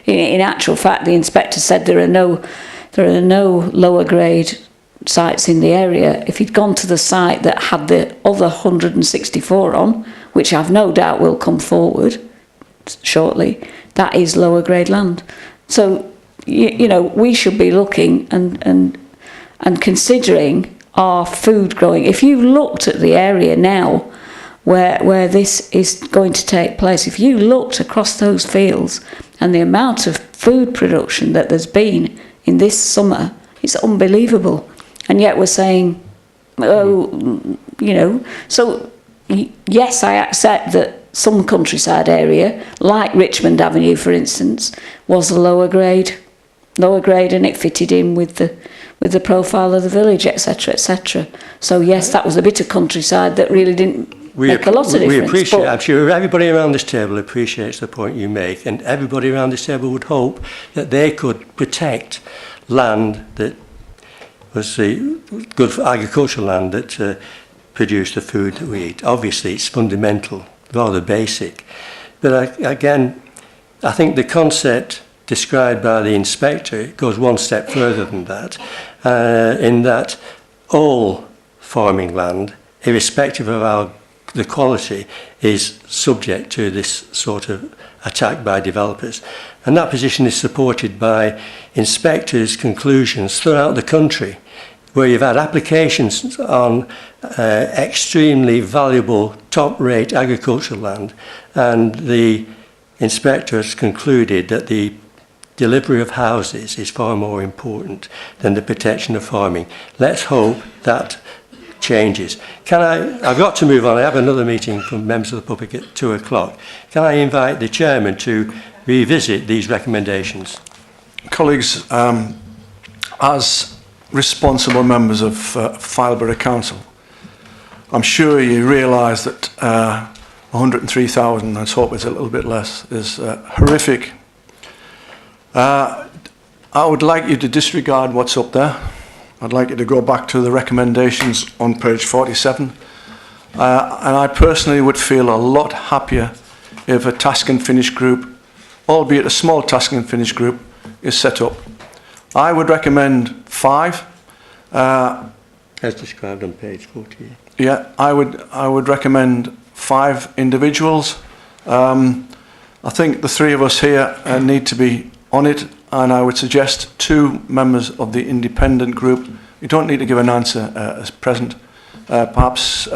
in actual fact, the inspector said there are no lower grade sites in the area. If he'd gone to the site that had the other 164 on, which I've no doubt will come forward shortly, that is lower grade land. So you know, we should be looking and considering our food growing. If you looked at the area now where this is going to take place, if you looked across those fields and the amount of food production that there's been in this summer, it's unbelievable. And yet we're saying, oh, you know, so yes, I accept that some countryside area, like Richmond Avenue, for instance, was a lower grade, and it fitted in with the profile of the village, etc., etc. So yes, that was a bit of countryside that really didn't make a lot of difference. We appreciate, I'm sure everybody around this table appreciates the point you make, and everybody around this table would hope that they could protect land that was the good for agricultural land that produced the food that we eat. Obviously, it's fundamental, rather basic. But again, I think the concept described by the inspector goes one step further than that, in that all farming land, irrespective of the quality, is subject to this sort of attack by developers. And that position is supported by inspectors' conclusions throughout the country, where you've had applications on extremely valuable, top-rate agricultural land, and the inspectors concluded that the delivery of houses is far more important than the protection of farming. Let's hope that changes. I've got to move on. I have another meeting from members of the public at 2 o'clock. Can I invite the chairman to revisit these recommendations? Colleagues, as responsible members of Fileborough Council, I'm sure you realise that 103,000, let's hope it's a little bit less, is horrific. I would like you to disregard what's up there. I'd like you to go back to the recommendations on page 47. And I personally would feel a lot happier if a task and finish group, albeit a small task and finish group, is set up. I would recommend 5. As described on page 48. Yeah, I would recommend 5 individuals. I think the 3 of us here need to be on it, and I would suggest 2 members of the independent group. You don't need to give an answer as present. Perhaps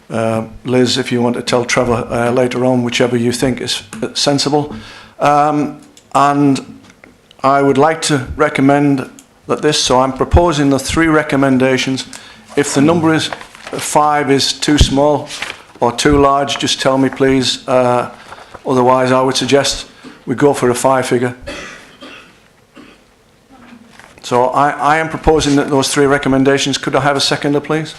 Liz, if you want to tell Trevor later on, whichever you think is sensible. And I would like to recommend that so I'm proposing the 3 recommendations. If the number is 5 is too small or too large, just tell me, please. Otherwise, I would suggest we go for a 5 figure. So I am proposing that those 3 recommendations. Could I have a seconder, please?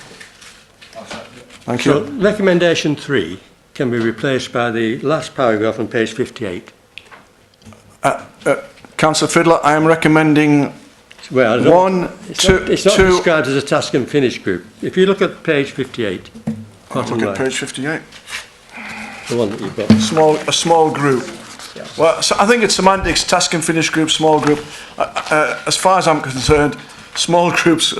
Thank you. So recommendation 3 can be replaced by the last paragraph on page 58. Councillor Fiddler, I am recommending it's not described as a task and finish group. If you look at page 58, bottom look line. at page 58. The one that you've got. A small group. Yeah. Well, so I think it's semantics, task and finish group, small group. As far as I'm concerned, small groups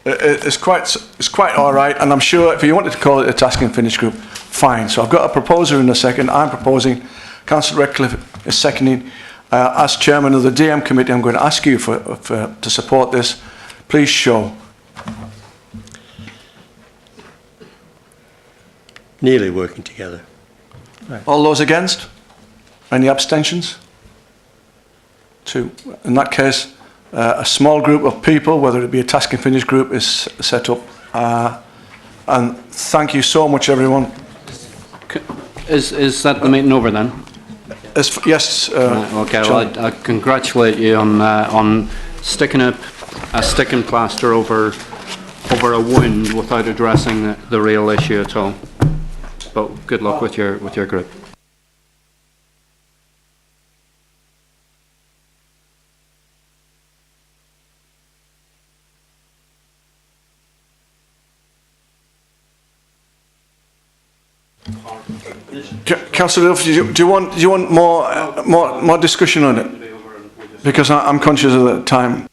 is quite all right, and I'm sure if you wanted to call it a task and finish group, fine. So I've got a proposer in a second. I'm proposing, Councillor Redcliffe is seconding. As chairman of the DM committee, I'm going to ask you to support this. Please show. Nearly working together. Right. All those against? Any abstentions? 2. In that case, a small group of people, whether it be a task and finish group, is set up. And thank you so much, everyone. Is that the meeting over then? Yes. Okay. Well, I congratulate you on sticking a sticking plaster over a wound without addressing the real issue at all. But good luck with your group. Councillor Duffy, do you want more discussion on it? Because I'm conscious of the time.